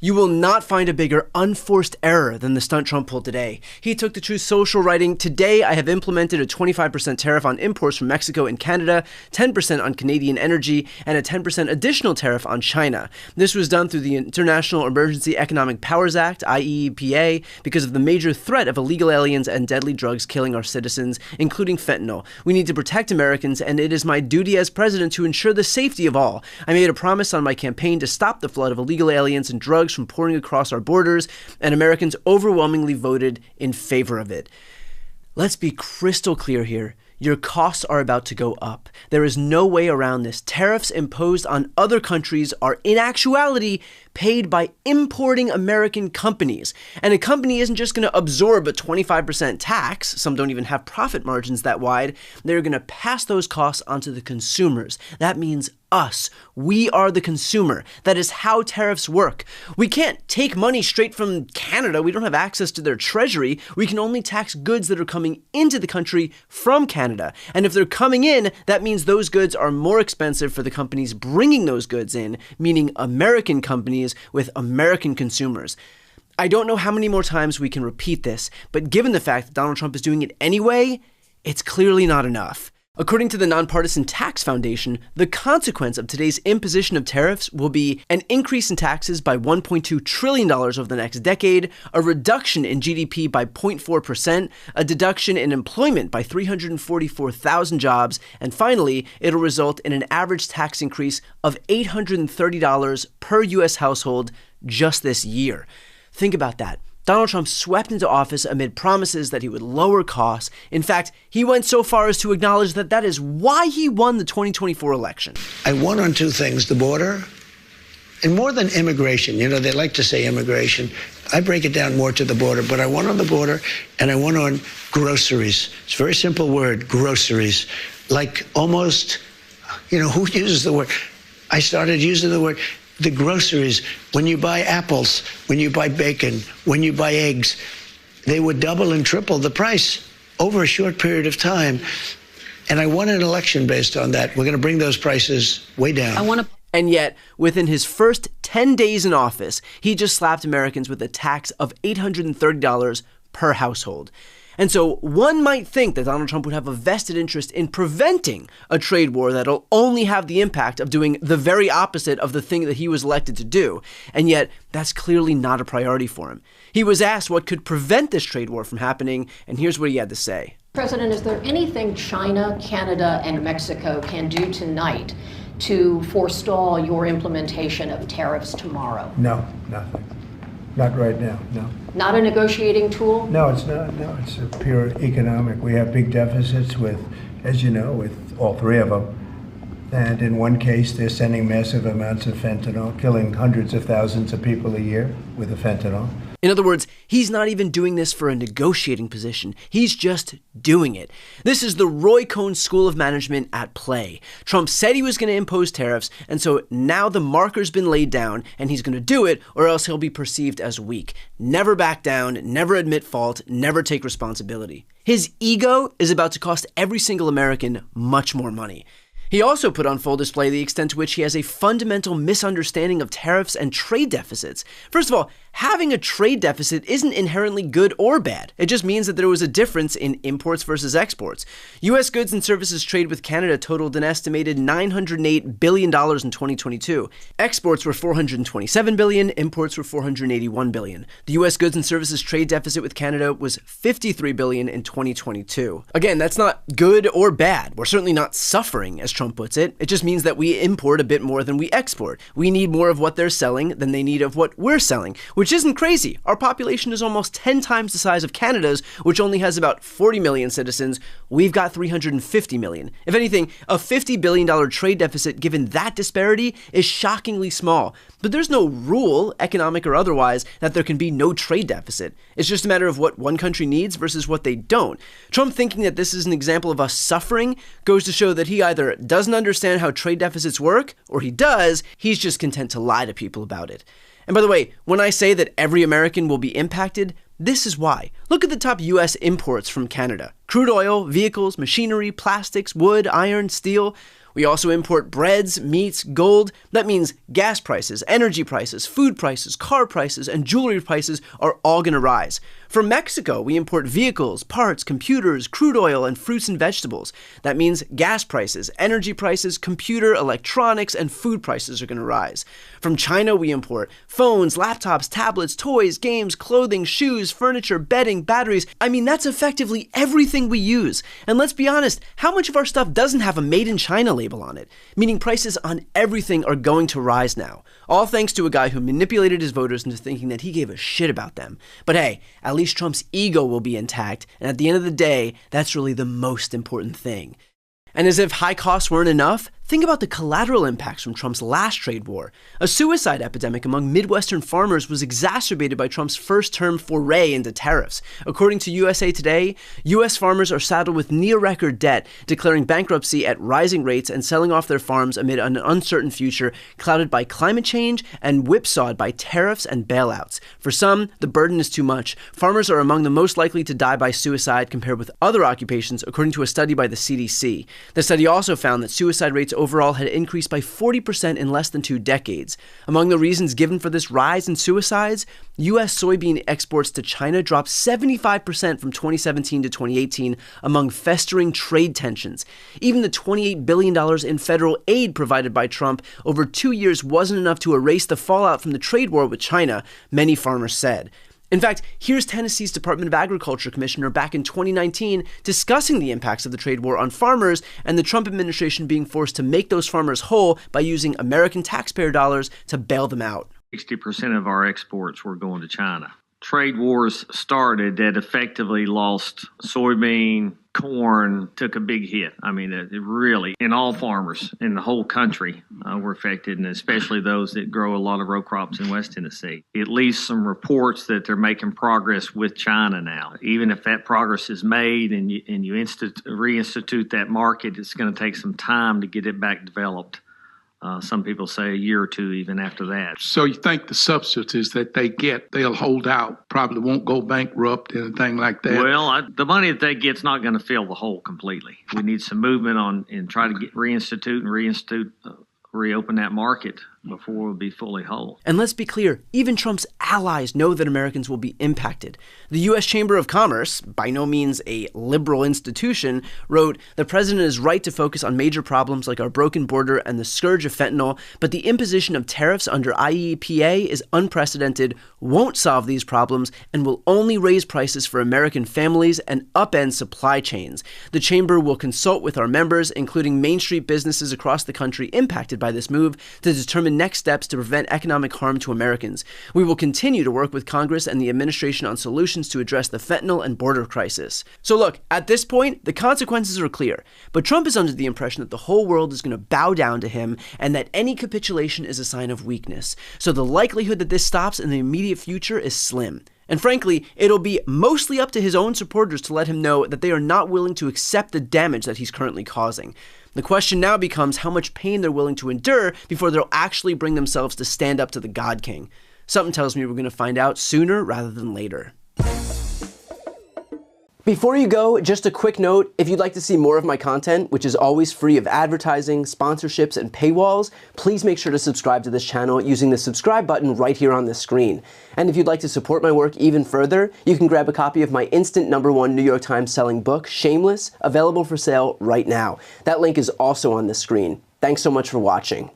You will not find a bigger unforced error than the stunt Trump pulled today. He took the Truth Social writing, "Today I have implemented a 25% tariff on imports from Mexico and Canada, 10% on Canadian energy, and a 10% additional tariff on China. This was done through the International Emergency Economic Powers Act, IEEPA, because of the major threat of illegal aliens and deadly drugs killing our citizens, including fentanyl. We need to protect Americans, and it is my duty as president to ensure the safety of all. I made a promise on my campaign to stop the flood of illegal aliens and drugs from pouring across our borders, and Americans overwhelmingly voted in favor of it." Let's be crystal clear here. Your costs are about to go up. There is no way around this. Tariffs imposed on other countries are in actuality paid by importing American companies. And a company isn't just going to absorb a 25% tax. Some don't even have profit margins that wide. They're going to pass those costs onto the consumers. That means us. We are the consumer. That is how tariffs work. We can't take money straight from Canada. We don't have access to their treasury. We can only tax goods that are coming into the country from Canada. And if they're coming in, that means those goods are more expensive for the companies bringing those goods in, meaning American companies with American consumers. I don't know how many more times we can repeat this, but given the fact that Donald Trump is doing it anyway, it's clearly not enough. According to the Nonpartisan Tax Foundation, the consequence of today's imposition of tariffs will be an increase in taxes by $1.2 trillion over the next decade, a reduction in GDP by 0.4%, a deduction in employment by 344,000 jobs, and finally, it'll result in an average tax increase of $830 per U.S. household just this year. Think about that. Donald Trump swept into office amid promises that he would lower costs. In fact, he went so far as to acknowledge that that is why he won the 2024 election. I won on two things, the border, and more than immigration. You know, they like to say immigration. I break it down more to the border, but I won on the border, and I won on groceries. It's a very simple word, groceries. Like almost, who uses the word? I started using the word. The groceries, when you buy apples, when you buy bacon, when you buy eggs, they would double and triple the price over a short period of time. And I won an election based on that. We're going to bring those prices way down. And yet, within his first 10 days in office, he just slapped Americans with a tax of $830 per household. And so one might think that Donald Trump would have a vested interest in preventing a trade war that'll only have the impact of doing the very opposite of the thing that he was elected to do. And yet, that's clearly not a priority for him. He was asked what could prevent this trade war from happening, and here's what he had to say. President, is there anything China, Canada, and Mexico can do tonight to forestall your implementation of tariffs tomorrow? No, nothing. Not right now, no. Not a negotiating tool? No, it's not. No, it's a pure economic. We have big deficits with, as you know, with all three of them. And in one case, they're sending massive amounts of fentanyl, killing hundreds of thousands of people a year with the fentanyl. In other words, he's not even doing this for a negotiating position. He's just doing it. This is the Roy Cohn School of Management at play. Trump said he was going to impose tariffs, and so now the marker's been laid down, and he's going to do it, or else he'll be perceived as weak. Never back down, never admit fault, never take responsibility. His ego is about to cost every single American much more money. He also put on full display the extent to which he has a fundamental misunderstanding of tariffs and trade deficits. First of all, having a trade deficit isn't inherently good or bad. It just means that there was a difference in imports versus exports. U.S. goods and services trade with Canada totaled an estimated $908 billion in 2022. Exports were $427 billion, imports were $481 billion. The U.S. goods and services trade deficit with Canada was $53 billion in 2022. Again, that's not good or bad. We're certainly not suffering, as Trump puts it. It just means that we import a bit more than we export. We need more of what they're selling than they need of what we're selling, which isn't crazy. Our population is almost 10 times the size of Canada's, which only has about 40 million citizens. We've got 350 million. If anything, a $50 billion trade deficit given that disparity is shockingly small. But there's no rule, economic or otherwise, that there can be no trade deficit. It's just a matter of what one country needs versus what they don't. Trump thinking that this is an example of us suffering goes to show that he either doesn't understand how trade deficits work, or he does, he's just content to lie to people about it. And by the way, when I say that every American will be impacted, this is why. Look at the top U.S. imports from Canada. Crude oil, vehicles, machinery, plastics, wood, iron, steel. We also import breads, meats, gold. That means gas prices, energy prices, food prices, car prices, and jewelry prices are all going to rise. From Mexico, we import vehicles, parts, computers, crude oil, and fruits and vegetables. That means gas prices, energy prices, computer, electronics, and food prices are going to rise. From China, we import phones, laptops, tablets, toys, games, clothing, shoes, furniture, bedding, batteries. I mean, that's effectively everything we use. And let's be honest, how much of our stuff doesn't have a Made in China label on it? Meaning prices on everything are going to rise now. All thanks to a guy who manipulated his voters into thinking that he gave a shit about them. But hey, at least Trump's ego will be intact, and at the end of the day, that's really the most important thing. And as if high costs weren't enough, think about the collateral impacts from Trump's last trade war. A suicide epidemic among Midwestern farmers was exacerbated by Trump's first-term foray into tariffs. According to USA Today, U.S. farmers are saddled with near-record debt, declaring bankruptcy at rising rates and selling off their farms amid an uncertain future clouded by climate change and whipsawed by tariffs and bailouts. For some, the burden is too much. Farmers are among the most likely to die by suicide compared with other occupations, according to a study by the CDC. The study also found that suicide rates overall had increased by 40% in less than 2 decades. Among the reasons given for this rise in suicides, U.S. soybean exports to China dropped 75% from 2017 to 2018 among festering trade tensions. Even the $28 billion in federal aid provided by Trump over 2 years wasn't enough to erase the fallout from the trade war with China, many farmers said. In fact, here's Tennessee's Department of Agriculture commissioner back in 2019 discussing the impacts of the trade war on farmers and the Trump administration being forced to make those farmers whole by using American taxpayer dollars to bail them out. 60% of our exports were going to China. Trade wars started that effectively lost soybean, corn, took a big hit. I mean, it really, and all farmers in the whole country were affected, and especially those that grow a lot of row crops in West Tennessee. At least some reports that they're making progress with China now. Even if that progress is made and you reinstitute that market, it's going to take some time to get it back developed. Some people say a year or two even after that. So you think the subsidies that they get, they'll hold out, probably won't go bankrupt, anything like that? Well, the money that they get's not going to fill the hole completely. We need some movement on and try to reopen that market before we'll be fully whole. And let's be clear, even Trump's allies know that Americans will be impacted. The U.S. Chamber of Commerce, by no means a liberal institution, wrote, "The president is right to focus on major problems like our broken border and the scourge of fentanyl, but the imposition of tariffs under IEEPA is unprecedented, won't solve these problems, and will only raise prices for American families and upend supply chains. The Chamber will consult with our members, including Main Street businesses across the country impacted by this move, to determine next steps to prevent economic harm to Americans. We will continue to work with Congress and the administration on solutions to address the fentanyl and border crisis." So look, at this point, the consequences are clear, but Trump is under the impression that the whole world is going to bow down to him and that any capitulation is a sign of weakness. So the likelihood that this stops in the immediate future is slim. And frankly, it'll be mostly up to his own supporters to let him know that they are not willing to accept the damage that he's currently causing. The question now becomes how much pain they're willing to endure before they'll actually bring themselves to stand up to the God King. Something tells me we're going to find out sooner rather than later. Before you go, just a quick note, if you'd like to see more of my content, which is always free of advertising, sponsorships, and paywalls, please make sure to subscribe to this channel using the subscribe button right here on the screen. And if you'd like to support my work even further, you can grab a copy of my instant #1 New York Times selling book, Shameless, available for sale right now. That link is also on the screen. Thanks so much for watching.